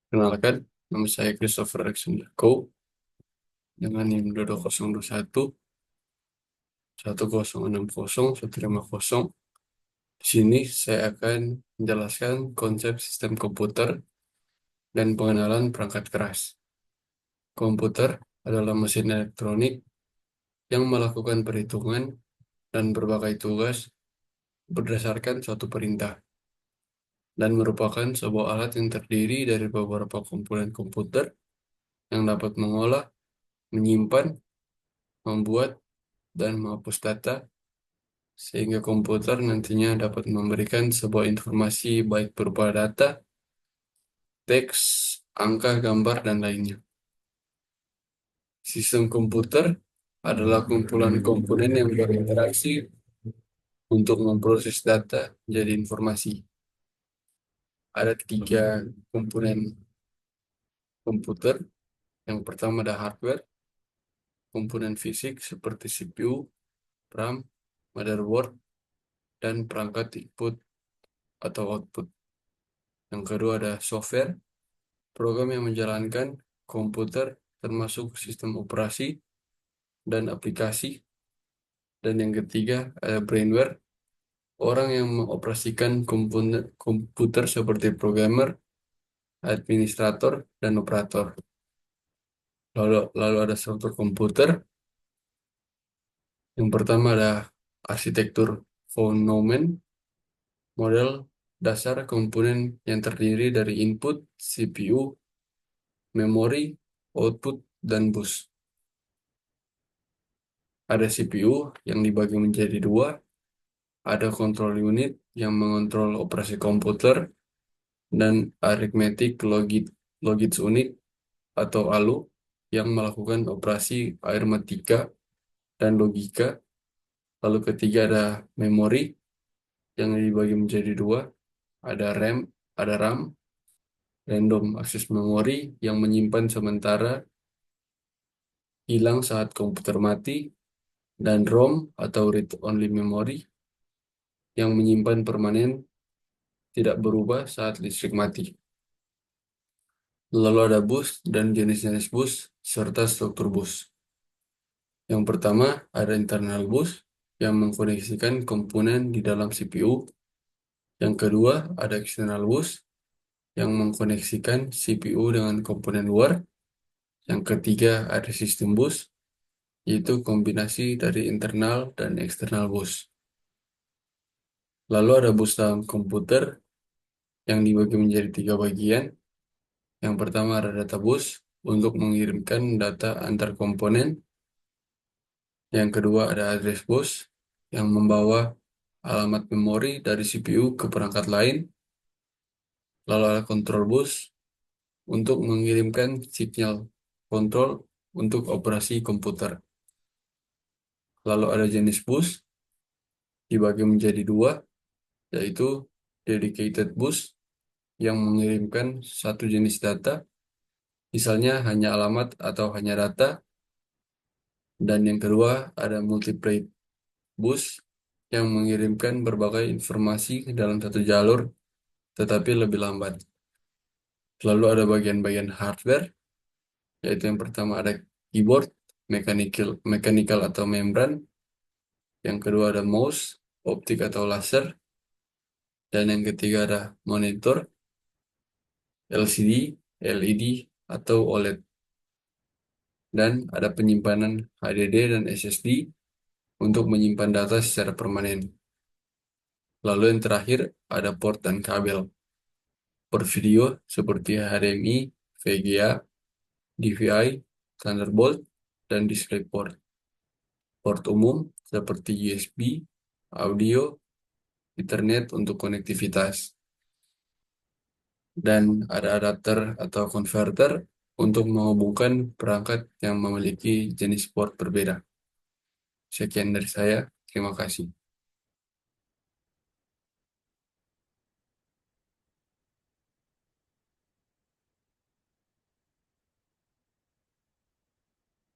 Kenalkan, nama saya Christopher Alexander Koh dengan NIM 22021 1060 150. Di sini saya akan menjelaskan konsep sistem komputer dan pengenalan perangkat keras. Komputer adalah mesin elektronik yang melakukan perhitungan dan berbagai tugas berdasarkan suatu perintah dan merupakan sebuah alat yang terdiri dari beberapa komponen komputer yang dapat mengolah, menyimpan, membuat, dan menghapus data sehingga komputer nantinya dapat memberikan sebuah informasi baik berupa data, teks, angka, gambar, dan lainnya. Sistem komputer adalah kumpulan komponen yang berinteraksi untuk memproses data menjadi informasi. Ada tiga komponen komputer. Yang pertama ada hardware, komponen fisik seperti CPU, RAM, motherboard, dan perangkat input atau output. Yang kedua ada software, program yang menjalankan komputer termasuk sistem operasi dan aplikasi. Dan yang ketiga ada brainware, orang yang mengoperasikan komputer seperti programmer, administrator, dan operator. Lalu ada struktur komputer. Yang pertama ada arsitektur von Neumann, model dasar komponen yang terdiri dari input, CPU, memori, output, dan bus. Ada CPU yang dibagi menjadi dua, ada control unit yang mengontrol operasi komputer, dan arithmetic logic unit atau ALU yang melakukan operasi aritmatika dan logika. Lalu ketiga ada memori yang dibagi menjadi dua, ada RAM, random access memory yang menyimpan sementara hilang saat komputer mati, dan ROM atau read only memory yang menyimpan permanen tidak berubah saat listrik mati. Lalu ada bus dan jenis-jenis bus serta struktur bus. Yang pertama ada internal bus yang mengkoneksikan komponen di dalam CPU. Yang kedua ada external bus yang mengkoneksikan CPU dengan komponen luar. Yang ketiga ada sistem bus, yaitu kombinasi dari internal dan eksternal bus. Lalu ada bus dalam komputer yang dibagi menjadi tiga bagian. Yang pertama ada data bus untuk mengirimkan data antar komponen. Yang kedua ada address bus yang membawa alamat memori dari CPU ke perangkat lain. Lalu ada control bus untuk mengirimkan sinyal kontrol untuk operasi komputer. Lalu ada jenis bus dibagi menjadi dua, yaitu dedicated bus yang mengirimkan satu jenis data, misalnya hanya alamat atau hanya data. Dan yang kedua ada multiplate bus yang mengirimkan berbagai informasi dalam satu jalur, tetapi lebih lambat. Lalu ada bagian-bagian hardware, yaitu yang pertama ada keyboard, mechanical atau membran. Yang kedua ada mouse, optik atau laser. Dan yang ketiga ada monitor, LCD, LED, atau OLED. Dan ada penyimpanan HDD dan SSD untuk menyimpan data secara permanen. Lalu yang terakhir ada port dan kabel. Port video seperti HDMI, VGA, DVI, Thunderbolt, dan DisplayPort. Port umum seperti USB, audio, Ethernet untuk konektivitas. Dan ada adapter atau converter untuk menghubungkan perangkat yang memiliki jenis port berbeda. Sekian dari saya, terima kasih.